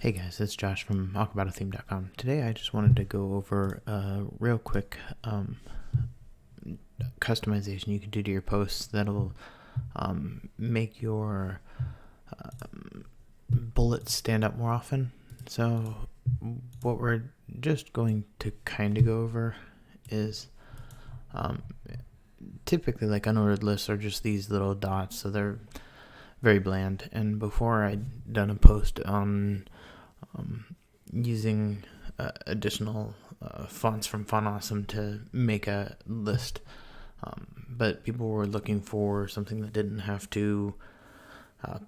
Hey guys, it's Josh from AquabatoTheme.com. Today I just wanted to go over a real quick customization you can do to your posts that'll make your bullets stand up more often. So what we're just going to kind of go over is typically like unordered lists are just these little dots, so they're very bland. And before I'd done a post on using additional fonts from Font Awesome to make a list, but people were looking for something that didn't have to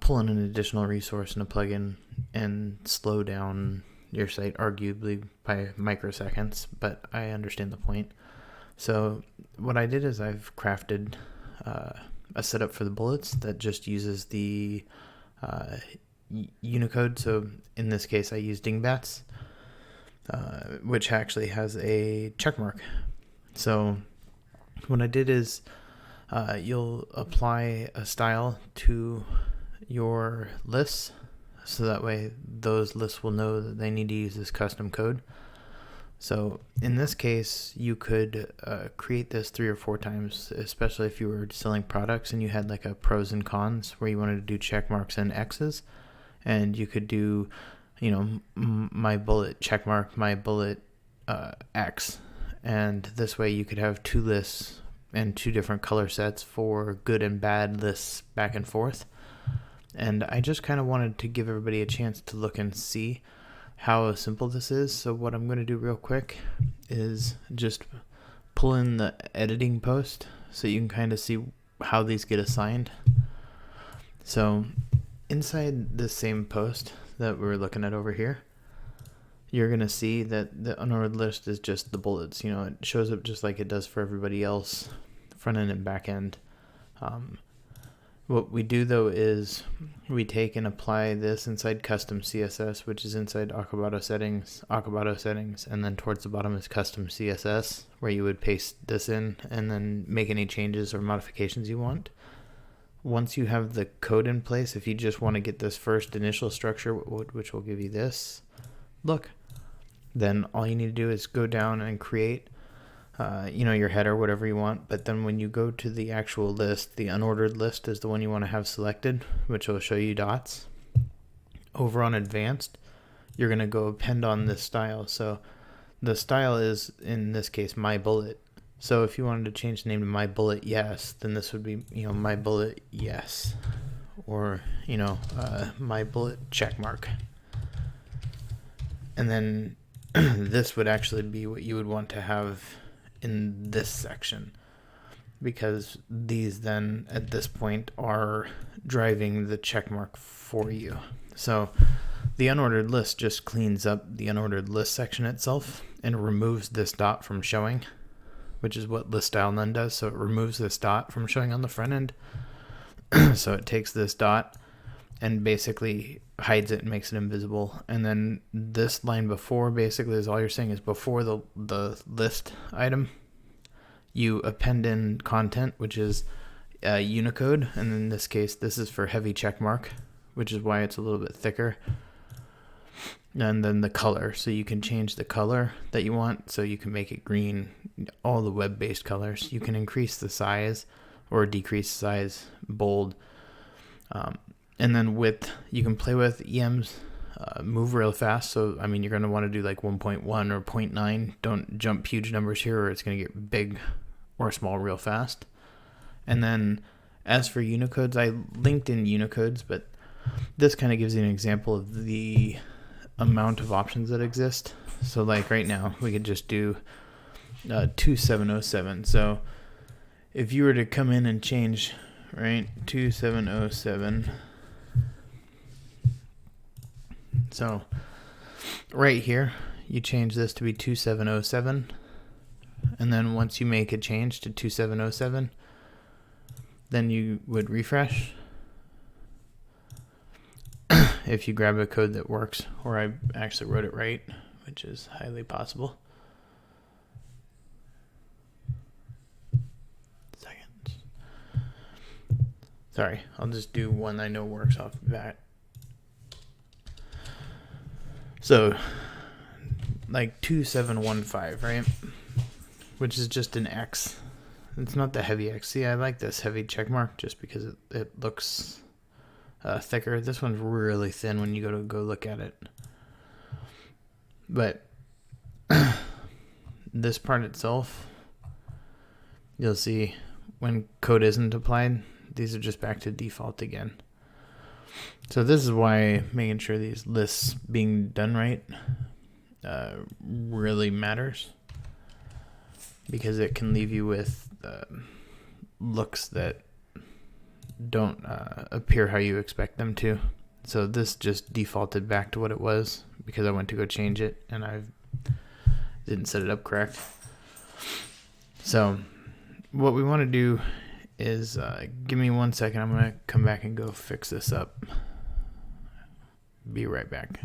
pull in an additional resource and a plugin and slow down your site arguably by microseconds, but I understand the point. So what I did is I've crafted a setup for the bullets that just uses the Unicode. So in this case I use Dingbats, which actually has a check mark. So what I did is you'll apply a style to your lists, so that way those lists will know that they need to use this custom code. So in this case, you could create this 3 or 4 times, especially if you were selling products and you had like a pros and cons where you wanted to do check marks and X's. And you could do, my bullet check mark, my bullet X. And this way you could have 2 lists and 2 different color sets for good and bad lists back and forth. And I just kind of wanted to give everybody a chance to look and see how simple this is. So what I'm going to do real quick is just pull in the editing post so you can kind of see how these get assigned. So inside the same post that we're looking at over here, you're going to see that the unordered list is just the bullets. It shows up just like it does for everybody else, front end and back end. What we do though is we take and apply this inside custom CSS, which is inside Aquabato settings, and then towards the bottom is custom CSS, where you would paste this in and then make any changes or modifications you want. Once you have the code in place, if you just want to get this first initial structure, which will give you this look, then all you need to do is go down and create your header, whatever you want. But then when you go to the actual list, the unordered list is the one you want to have selected, which will show you dots. Over on advanced, you're going to go append on this style. So the style is, in this case, my bullet. So if you wanted to change the name to my bullet yes, then this would be my bullet yes, or my bullet check mark. And then this would actually be what you would want to have in this section, because these then at this point are driving the check mark for you. So the unordered list just cleans up the unordered list section itself and removes this dot from showing, which is what list style none does. So it removes this dot from showing on the front end. So it takes this dot and basically hides it and makes it invisible. And then this line before basically is all you're saying is before the list item, you append in content, which is Unicode. And in this case, this is for heavy check mark, which is why it's a little bit thicker. And then the color, so you can change the color that you want. So you can make it green, all the web-based colors. You can increase the size or decrease the size, bold. And then width, you can play with EMs, move real fast. So, you're going to want to do like 1.1 or 0.9. Don't jump huge numbers here or it's going to get big or small real fast. And then as for Unicodes, I linked in Unicodes, but this kind of gives you an example of the amount of options that exist. So like right now, we could just do 2707. So if you were to come in and change, right, 2707. So right here, you change this to be 2707. And then once you make a change to 2707, then you would refresh. If you grab a code that works, or I actually wrote it right, which is highly possible. Seconds. Sorry, I'll just do one I know works off the bat. So like 2715, right? Which is just an X. It's not the heavy X. See, I like this heavy check mark just because it looks thicker. This one's really thin when you go look at it. But this part itself, you'll see when code isn't applied, these are just back to default again. So this is why making sure these lists being done right really matters, because it can leave you with looks that don't appear how you expect them to. So this just defaulted back to what it was because I went to go change it and I didn't set it up correct. So what we want to do is give me 1 second. I'm going to come back and go fix this up. Be right back.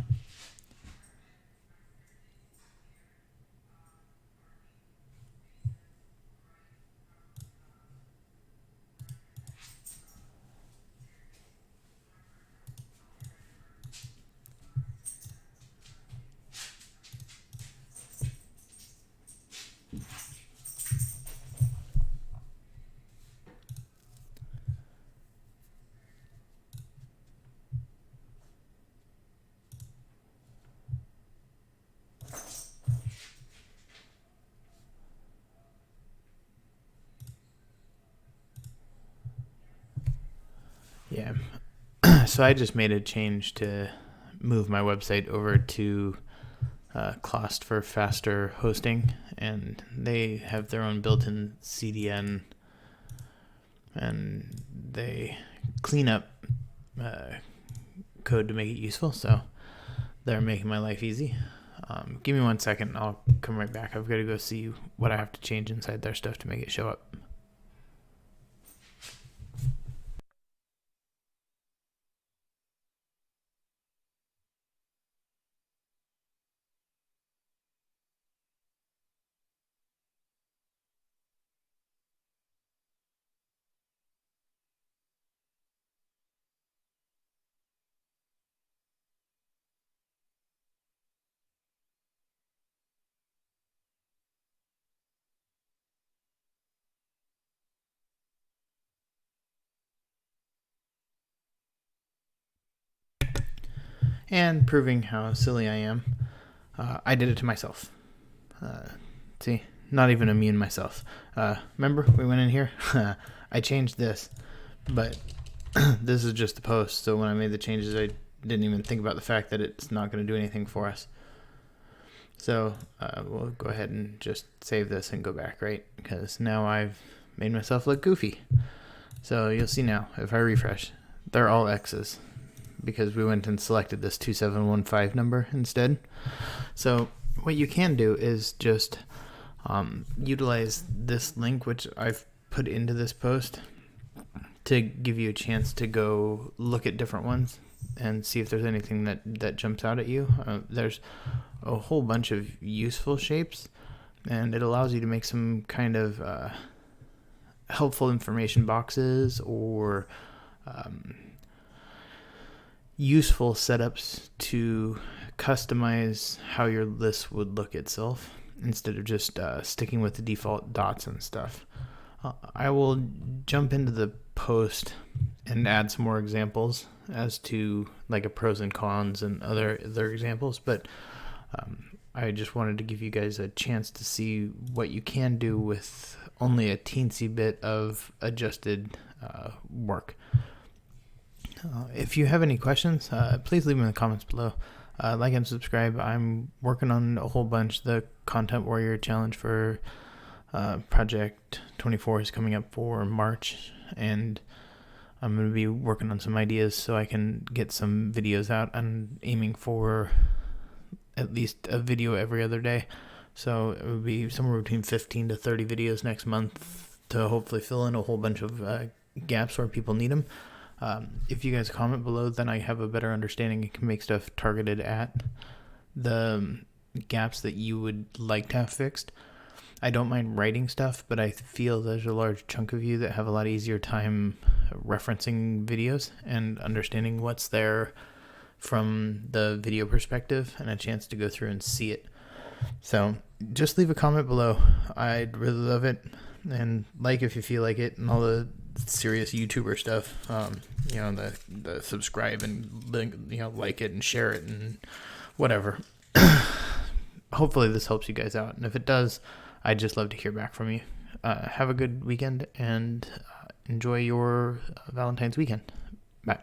Yeah. So I just made a change to move my website over to Clost for faster hosting, and they have their own built-in CDN, and they clean up code to make it useful, so they're making my life easy. Give me 1 second, I'll come right back. I've got to go see what I have to change inside their stuff to make it show up. And proving how silly I am, I did it to myself. See, not even immune myself. Remember, we went in here? I changed this, but this is just the post, so when I made the changes, I didn't even think about the fact that it's not going to do anything for us. So we'll go ahead and just save this and go back, right? Because now I've made myself look goofy. So you'll see now, if I refresh, they're all X's because we went and selected this 2715 number instead. So what you can do is just utilize this link, which I've put into this post, to give you a chance to go look at different ones and see if there's anything that jumps out at you. There's a whole bunch of useful shapes, and it allows you to make some kind of helpful information boxes or useful setups to customize how your list would look itself instead of just sticking with the default dots and stuff. I will jump into the post and add some more examples as to like a pros and cons and other examples, but I just wanted to give you guys a chance to see what you can do with only a teensy bit of adjusted work. If you have any questions, please leave them in the comments below. Like and subscribe. I'm working on a whole bunch. The Content Warrior Challenge for Project 24 is coming up for March, and I'm going to be working on some ideas so I can get some videos out. I'm aiming for at least a video every other day. So it would be somewhere between 15 to 30 videos next month to hopefully fill in a whole bunch of gaps where people need them. If you guys comment below, then I have a better understanding and can make stuff targeted at the gaps that you would like to have fixed. I don't mind writing stuff, but I feel there's a large chunk of you that have a lot easier time referencing videos and understanding what's there from the video perspective and a chance to go through and see it. So just leave a comment below. I'd really love it. And like if you feel like it, and all the serious YouTuber stuff, the subscribe and link, like it and share it and whatever. Hopefully this helps you guys out. And if it does, I'd just love to hear back from you. Have a good weekend and enjoy your Valentine's weekend. Bye.